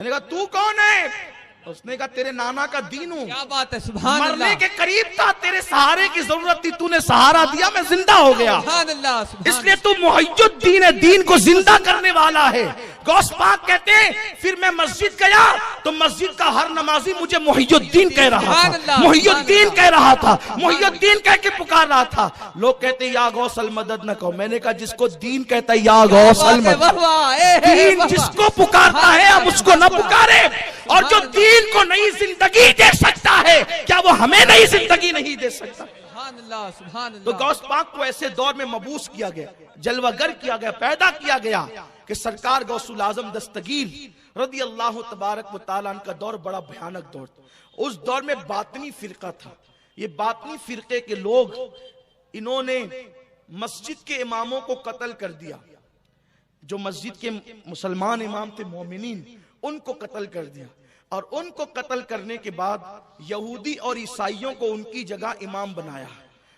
میں نے کہا تو کون ہے؟ اس نے کہا تیرے نانا کا دین ہوں. کیا بات ہے، سبحان اللہ. مرنے کے قریب تھا، تیرے سہارے کی ضرورت تھی، تو نے سہارا دیا، میں زندہ ہو گیا. سبحان اللہ، سبحان اس لیے تو محی الدین ہے، دین کو زندہ کرنے والا ہے. غوث پاک کہتے ہیں پھر میں مسجد گیا تو مسجد کا ہر نمازی مجھے محی الدین کہہ رہا تھا، محی الدین کہہ رہا تھا، محی الدین کہہ کے پکار رہا تھا. لوگ کہتے ہیں یا غوث المدد نہ کہو. میں نے کہا جس کو دین کہتا ہے یا غوث المدد، دین جس کو پکارتا ہے اب اس کو نہ پکارے. اور جو دین کو نئی زندگی دے سکتا ہے کیا وہ ہمیں نئی زندگی نہیں دے سکتا؟ سبحان اللہ، سبحان اللہ. تو غوث پاک کو ایسے دور میں مبعوث کیا گیا، جلوہ گر کیا گیا، پیدا کیا گیا کہ سرکار غوث الاعظم دستگیر رضی اللہ تبارک و تعالیٰ عنہ کا دور بڑا بھیانک دور تھا. اس دور میں باطنی فرقہ تھا. یہ باطنی فرقے کے لوگ انہوں نے مسجد کے اماموں کو قتل کر دیا. جو مسجد کے مسلمان امام تھے مومنین، ان کو قتل کر دیا. اور ان کو قتل کرنے کے بعد یہودی اور عیسائیوں کو ان کی جگہ امام بنایا.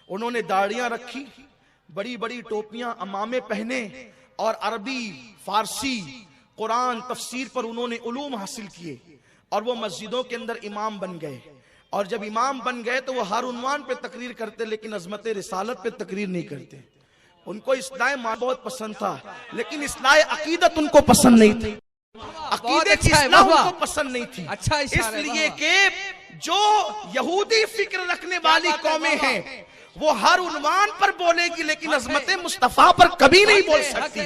انہوں نے داڑیاں رکھی، بڑی بڑی ٹوپیاں، امامے پہنے، اور عربی، فارسی، قرآن، تفسیر پر انہوں نے علوم حاصل کیے اور وہ مسجدوں کے اندر امام بن گئے. اور جب امام بن گئے تو وہ ہر عنوان پہ تقریر کرتے لیکن عظمت رسالت پہ تقریر نہیں کرتے. ان کو اصلاح مال بہت پسند تھا لیکن اصلاح عقیدت ان کو پسند نہیں تھی. عقیدے کی اصلاح ان کو پسند نہیں تھی. اس لیے کہ جو یہودی فکر رکھنے والی قومیں ہیں وہ ہر عنوان پر بولے گی لیکن عظمت مصطفیٰ پر کبھی نہیں بول سکتی.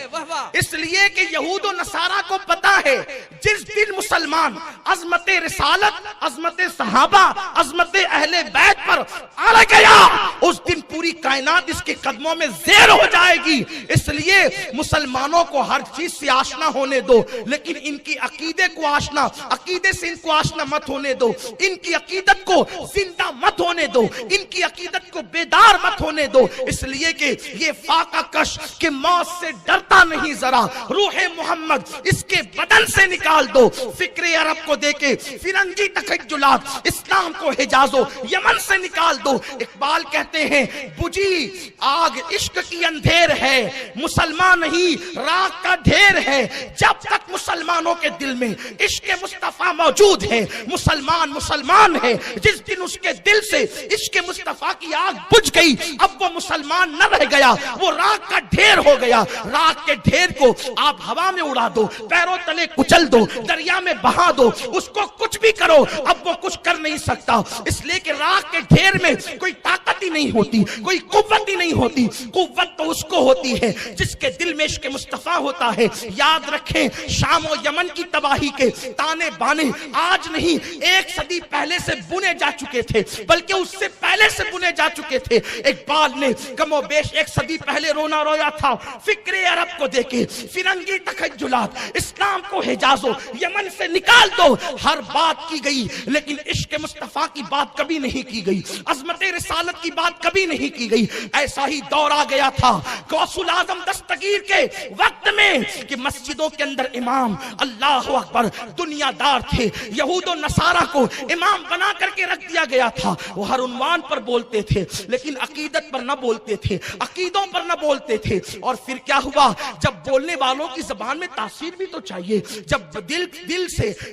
اس لیے کہ یہود و نصارہ کو پتا ہے جس دن مسلمان عظمت رسالت، عظمت صحابہ، عظمت اہل بیت پر آ گیا اس دن پوری کائنات اس کے قدموں میں زیر ہو جائے گی. اس لیے مسلمانوں کو ہر چیز سے آشنا ہونے دو لیکن ان کی عقیدے کو آشنا، عقیدے سے ان کو آشنا مت ہونے دو. ان کی عقیدت کو زندہ مت ہونے دو، ان کی عقیدت کو بیدار مت ہونے دو. اس لیے کہ یہ فاقہ کش کہ موت سے ڈرتا نہیں ذرا، روح محمد اس کے بدن سے نکال دو. فکر عرب کو دے کے فرنگی تخیلات اسلام کو حجاز و یمن سے نکال دو. اقبال کہتے ہیں بجھی آگ عشق کی اندھیر ہے، مسلمان نہیں راک کا ڈھیر ہے. جب تک مسلمانوں کے دل میں عشق مصطفیٰ موجود ہے مسلمان مسلمان ہے. جس دن اس کے دل سے عشق مصطفیٰ کی آگ بجھ گئی اب وہ مسلمان نہ رہ گیا، وہ راک کا ڈھیر ہو گیا. راک کے ڈھیر کو آپ ہوا میں اڑا دو، پیروں تلے کچل دو، دریا میں بہا دو، اس کو کچھ بھی کرو اب وہ کچھ کر نہیں سکتا. اس لیے کہ راک کے ڈھیر میں کوئی طاقت ہی نہیں ہوتی، کوئی قوت ہی نہیں ہوتی. قوت تو اس کو ہوتی ہے جس کے دل میں عشق مصطفیٰ ہوتا ہے. یاد رکھیں شام و یمن کی تباہی کے تانے بانے آج نہیں 1 صدی پہلے سے بنے جا چکے تھے بلکہ اس سے پہلے سے بنے جا چکے تھے. اقبال نے کم و بیش 1 صدی پہلے رونا رویا تھا فکر عرب کو دیکھے، فرنگی تخیلات اسلام کو حجاز و یمن سے نکال دو. ہر بات کی گئی لیکن عشق مصطفیٰ کی بات کبھی نہیں کی گئی، عظمت رسالت کی بات کبھی نہیں کی گئی. ایسا ہی دور آ گیا تھا غوث الاعظم دستگیر کے وقت میں کہ مسجدوں کے اندر امام اللہ اکبر دنیا دار تھے. یہود و نصارہ کو امام بنا کر کے رکھ دیا گیا تھا. وہ ہر عنوان پر بولتے تھے لیکن عقیدت پر نہ بولتے تھے، عقیدوں پر نہ بولتے تھے. اور پھر کیا ہوا جب بولنے والوں کی زبان میں تاثیر بھی تو چاہیے. جب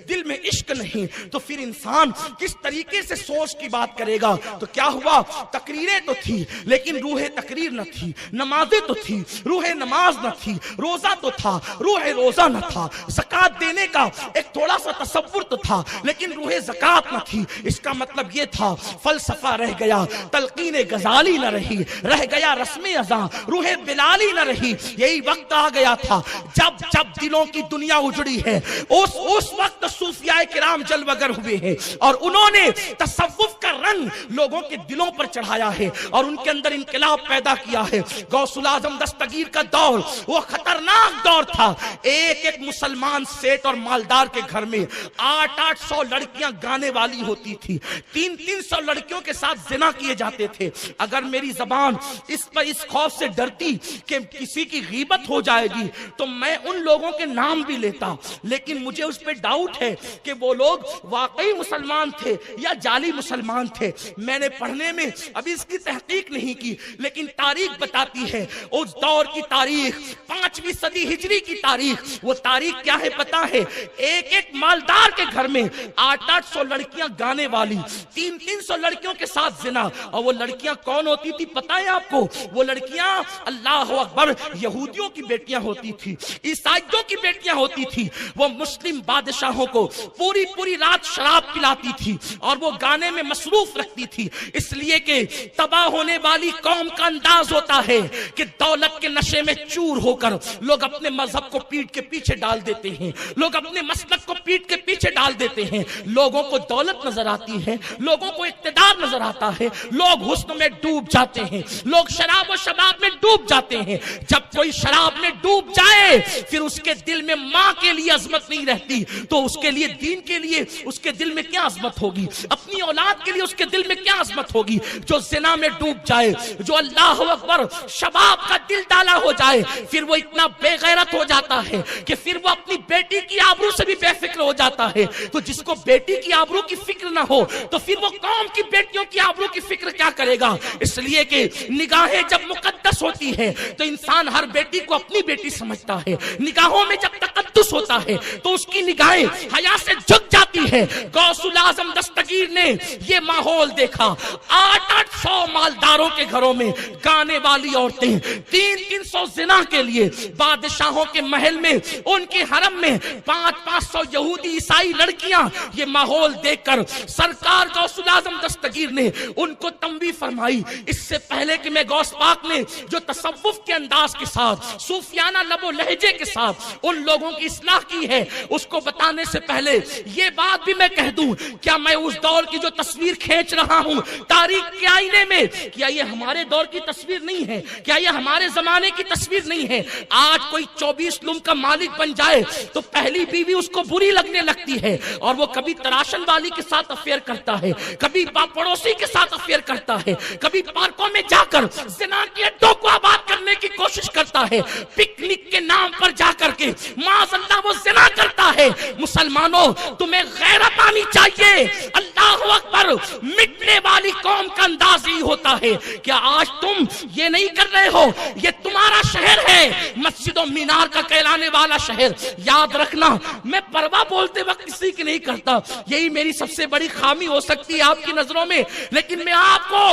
دل میں عشق نہیں تو پھر انسان کس طریقے سے سوچ کی بات کرے گا. تو کیا ہوا تقریریں تو تھی لیکن روح تقریر نہ تھی، نمازیں تو تھی روح نماز نہ تھی، روزہ تو تھا روح روزہ نہ تھا، زکوٰۃ دینے کا ایک تھوڑا سا تصور تو تھا لیکن روح زکوٰۃ نہ تھی. اس کا مطلب یہ تھا فلسفہ رہ گیا، تلقین غزالی نہ رہی، رہ گیا رسم ازاں، روح بلالی نہ رہی. یہی وقت آ گیا تھا جب دلوں کی دنیا اجڑی ہے. اس وقت صوفیاء کرام جلوہ گر ہوئے ہیں اور انہوں نے تصوف کا رنگ لوگوں کے دلوں پر چڑھایا ہے اور ان کے اندر انقلاب پیدا کیا ہے. غوث الاعظم دستگیر کا دور وہ خطرناک دور تھا. ایک مسلمان سیٹ اور مالدار کے گھر میں 800 لڑکیاں گانے والی ہوتی تھی، 300 لڑکیوں کے ساتھ زنا کیے جاتے تھے. اگر میری زبان اس پر اس خوف سے ڈرتی کہ کسی کی غیبت ہو جائے گی تو میں ان لوگوں کے نام بھی لیتا، لیکن مجھے اس پہ ڈاؤٹ ہے کہ وہ لوگ واقعی مسلمان تھے یا جعلی مسلمان تھے۔ میں نے پڑھنے میں ابھی اس کی تحقیق نہیں کی، لیکن تاریخ بتاتی ہے، اس دور کی تاریخ 5ویں صدی ہجری کی تاریخ، وہ تاریخ کیا ہے پتا ہے؟ ایک ایک مالدار کے گھر میں 800 لڑکیاں گانے والی، 300 لڑکیوں کے ساتھ زنا۔ اور وہ لڑکیاں کون ہوتی تھی پتا ہے آپ کو؟ وہ لڑکیاں اللہ اکبر یہودیوں کی بیٹیاں ہوتی تھی، عیسائیوں کی بیٹیاں ہوتی تھی۔ وہ مسلم بادشاہوں کو پوری پوری رات شراب پلاتی تھی اور وہ گانے میں مصروف رکھتی تھی، اس لیے کہ تباہ ہونے والی قوم کا انداز ہوتا ہے کہ دولت کے نشے میں چور ہو کر لوگ اپنے مذہب کو پیٹ کے پیچھے ڈال دیتے ہیں، لوگ اپنے مسلک کو پیٹ کے پیچھے ڈال دیتے ہیں۔ لوگوں کو دولت نظر آتی ہے، لوگوں کو اقتدار نظر آتا ہے، لوگ حسن میں ڈوب جاتے ہیں، لوگ شراب و شباب میں ڈوب جاتے ہیں۔ جب کوئی شراب میں ڈوب جائے پھر اس کے دل میں ماں کے لیے عظمت نہیں رہتی، تو اس کے لیے دین کے لیے اس کے دل میں کیا عظمت ہوگی؟ اپنی اولاد کے لیے اس کے دل میں کیا عظمت ہوگی؟ جو زنا میں ڈوب جائے، جو اللہ اکبر شباب کا دل ڈالا ہو جائے، پھر وہ اتنا بے غیرت ہو جاتا ہے کہ پھر وہ اپنی بیٹی کی آبرو سے بھی بے فکر ہو جاتا ہے۔ تو جس کو بیٹی کی آبرو کی فکر نہ ہو تو پھر وہ قوم کی بیٹیوں کی آبرو کی فکر کیا کرے گا؟ اس لیے کہ نگاہیں جب مقدس ہوتی ہے تو انسان ہر بیٹی کو اپنی بیٹی سمجھتا ہے، نگاہوں میں جب تقدس ہوتا ہے تو اس کی نگاہیں حیا سے جھک جاتی ہے۔ غوث الاعظم دستگیر نے یہ ماحول دیکھا، 800 مالداروں کے گھروں میں گانے والی عورتیں، 300 زنا کے لیے بادشاہوں کے محل میں، ان کے حرم میں 500 یہودی عیسائی لڑکیاں۔ یہ ماحول دیکھ کر سرکار غوث الاعظم دستگیر نے ان کو تنبیہ فرمائی۔ اس سے پہلے کہ میں غوث پاک نے جو تصوف کے انداز کے ساتھ، صوفیانہ لب و لہجے کے ساتھ ان لوگوں کی اصلاح کی ہے، اس کو بتانے سے پہلے یہ بات بھی میں کہہ دوں، کیا میں اس دور کی جو تصویر کھینچ رہا ہوں تاریخ کے آئینے میں، کیا یہ ہمارے دور کی تصویر نہیں ہے؟ کیا یہ ہمارے زمانے کی تصویر نہیں ہے؟ آج کوئی 24 لم کا مالک بن جائے تو پہلی بیوی اس کو بری لگنے لگتی ہے، اور وہ کبھی تراشن والی کے ساتھ افیئر کرتا ہے، کبھی پڑوسی کے ساتھ افیئر کرتا ہے، کبھی پارکوں میں جا کر زنا کے اڈوں کو آباد کرنے کی کوشش کرتا ہے، پکنک کے نام پر جا کر کے معاذ اللہ وہ زنا کرتا ہے۔ مسلمانوں تمہیں غیرت آنی چاہیے۔ اللہ اکبر، مٹنے والی قوم کا انداز ہی ہوتا ہے۔ کیا آج تم یہ نہیں کر رہے ہو؟ یہ تمہارا شہر ہے، مسجد و مینار کا کہلانے والا شہر۔ یاد رکھنا، میں پرواہ بولتے وقت کسی کی نہیں کرتا، یہی میری سب سے بڑی خامی ہو سکتی ہے آپ کی نظروں میں، لیکن میں آپ کو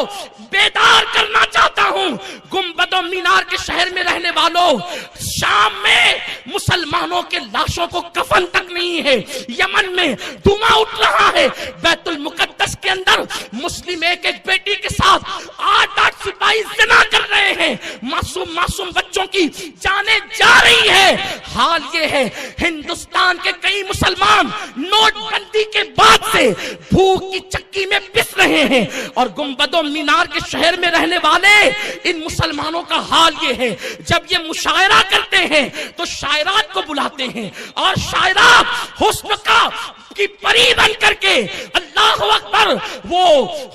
بیدار کرنا چاہتا ہوں۔ گنبد و مینار کے شہر میں رہنے والوں، شام میں مسلمانوں کے لاشوں کو کفن تک نہیں ہے، یمن میں دھواں اٹھ رہا ہے، بیت المقدس کے اندر مسلم ایک ایک بیٹی کے ساتھ 8 سپاہی زنا کر رہے ہیں، معصوم بچوں کی جانیں جا رہی ہے۔ حال یہ ہے ہندوستان کے کئی مسلمان نوٹ بندی کے بعد سے بھوک کی چکی میں پس رہے ہیں، اور گنبد و مینار کے شہر میں رہنے والے ان مسلمانوں کا حال یہ ہے، جب یہ مشاعرہ کرتے ہیں تو شاعرات کو بلاتے ہیں، اور شاعرات حسن کا کی پری بن کر کے، اللہ اکبر، وہ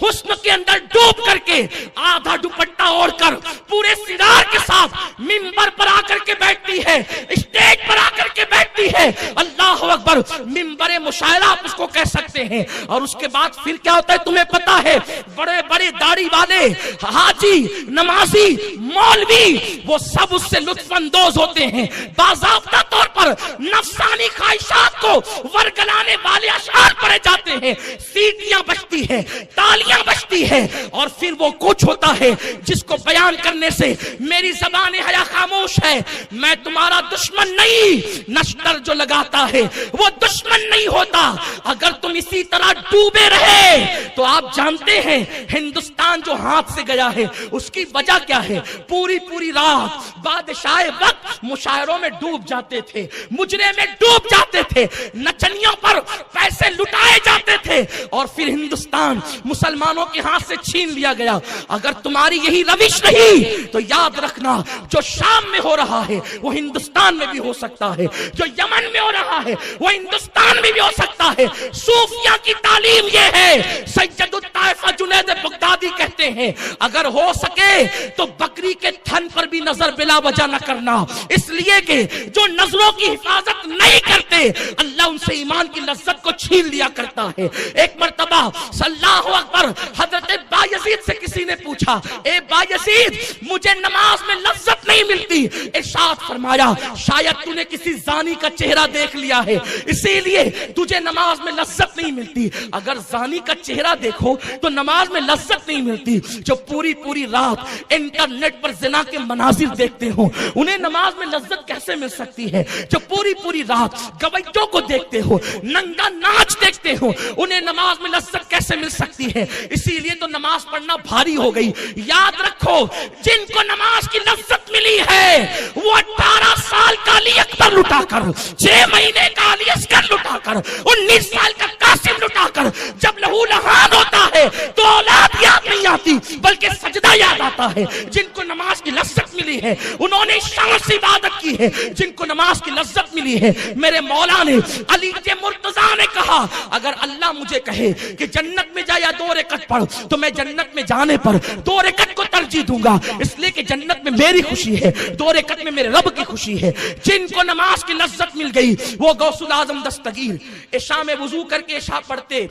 حسن کے اندر ڈوب کر کے آدھا دوپٹہ اوڑھ کر پورے سرار کے ساتھ منبر پر آ کر کے بیٹھتی ہے، اسٹیج پر آ کر کے بیٹھتی ہے۔ اللہ اکبر، منبر مشاعرہ آپ اس کو کہہ سکتے ہیں۔ اور اس کے بعد پھر کیا ہوتا ہے تمہیں پتا ہے؟ بڑے بڑے داڑھی والے حاجی، نمازی، مولوی، وہ سب اس سے لطف اندوز ہوتے ہیں، باضابطہ طور پر نفسانی خواہشات کو ورگلانے والے اشعار پڑھے جاتے ہیں، سیٹیاں بجتی ہیں، تالیاں بجتی ہیں، اور پھر وہ کچھ ہوتا ہے جس کو بیان کرنے سے میری زبان حیا خاموش ہے۔ میں تمہارا دشمن نہیں، نشتر جو لگاتا ہے وہ دشمن نہیں ہوتا۔ اگر تم اسی طرح ڈوبے رہے تو آپ جانتے ہیں ہندوستان جو ہاتھ سے گیا ہے اس کی وجہ کیا ہے؟ پوری رات بادشاہ وقت مشاعروں میں ڈوب جاتے تھے، مجرے میں ڈوب جاتے تھے، نچنیوں پر پیسے لٹائے جاتے تھے، اور پھر ہندوستان مسلمانوں کے ہاتھ سے چھین لیا گیا۔ اگر تمہاری یہی روش رہی تو یاد رکھنا، جو شام میں ہو رہا ہے وہ ہندوستان میں بھی ہو سکتا ہے، جو یمن میں ہو رہا ہے وہ ہندوستان میں بھی ہو سکتا ہے. صوفیہ کی تعلیم یہ ہے. سید الطائفہ جنید بغدادی کہتے ہیں اگر ہو سکے تو بکری کے تھن پر بھی نظر بلا وجہ نہ کرنا، اس لیے کہ جو نظروں کی حفاظت نہیں کرتے اللہ ان سے ایمان کی لذت کو چھین لیا کرتا ہے. ایک مرتبہ اللہ اکبر حضرت بایزید سے کسی نے پوچھا اے بایزید مجھے نماز میں لذت نہیں ملتی. ارشاد فرمایا شاید تو نے کسی زانی کا چہرہ دیکھ لیا ہے اسی لیے تجھے نماز میں لذت نہیں ملتی. اگر زانی کا چہرہ دیکھو تو نماز میں لذت نہیں ملتی. جو پوری پوری رات انٹرنیٹ پر زنا کے مناظر دیکھتے ہو انہیں نماز میں لذت کیسے مل سکتی ہے؟ جو پوری پوری رات گویوں کو دیکھتے ہو، ننگا ناچ دیکھتے ہو، انہیں نماز میں لذت کیسے مل سکتی ہے؟ اسی لیے تو نماز پڑھنا بھاری ہو گئی. یاد رکھو جن کو نماز کی لذت ملی ہے وہ 18 سال کا علی اکبر لٹا کر، 6 مہینے کا علی اصغر لٹا کر، 19 سال کا قاسم لٹا کر جب لہو لہان ہوتا ہے تو اولاد یاد نہیں آتی بلکہ سجدہ یاد آتا ہے. جن کو نماز کی لذت ملی ہے انہوں نے شان سے عبادت کی ہے. جن کو نماز کی لذت ملی ہے میرے مولا نے علی مرتضیٰ نے کہا اگر اللہ مجھے کہے کہ جنت میں جا یا 2 رکعت پڑھ تو میں جنت میں جانے پر 2 رکعت کو ترجیح دوں گا، اس لیے کہ جنت میں میری خوشی ہے، 2 رکعت میں میرے رب کی خوشی ہے. جن کو نماز کی لذت مل گئی وہ غوث الاعظم دستگیر عشاء میں وضو کر کے عشاء پڑھتے،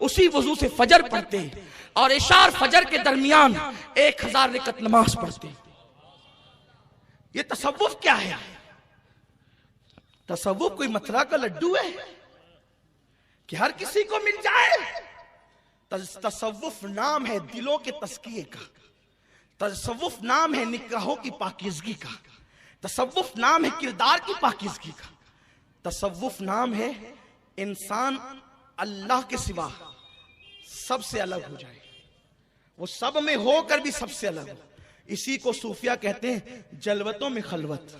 اسی وضو سے فجر پڑھتے اور عشاء اور فجر کے درمیان 1000 رکعت نماز پڑھتے. یہ تصوف کیا ہے؟ تصوف کوئی متھرا کا لڈو ہے کہ ہر کسی کو مل جائے؟ تصوف نام ہے دلوں کے تزکیے کا، تصوف نام ہے نکاحوں کی پاکیزگی کا، تصوف نام ہے کردار کی پاکیزگی کا، تصوف نام ہے انسان اللہ کے سوا سب سے الگ ہو جائے، وہ سب میں ہو کر بھی سب سے الگ ہو. اسی کو صوفیہ کہتے ہیں جلوتوں میں خلوت.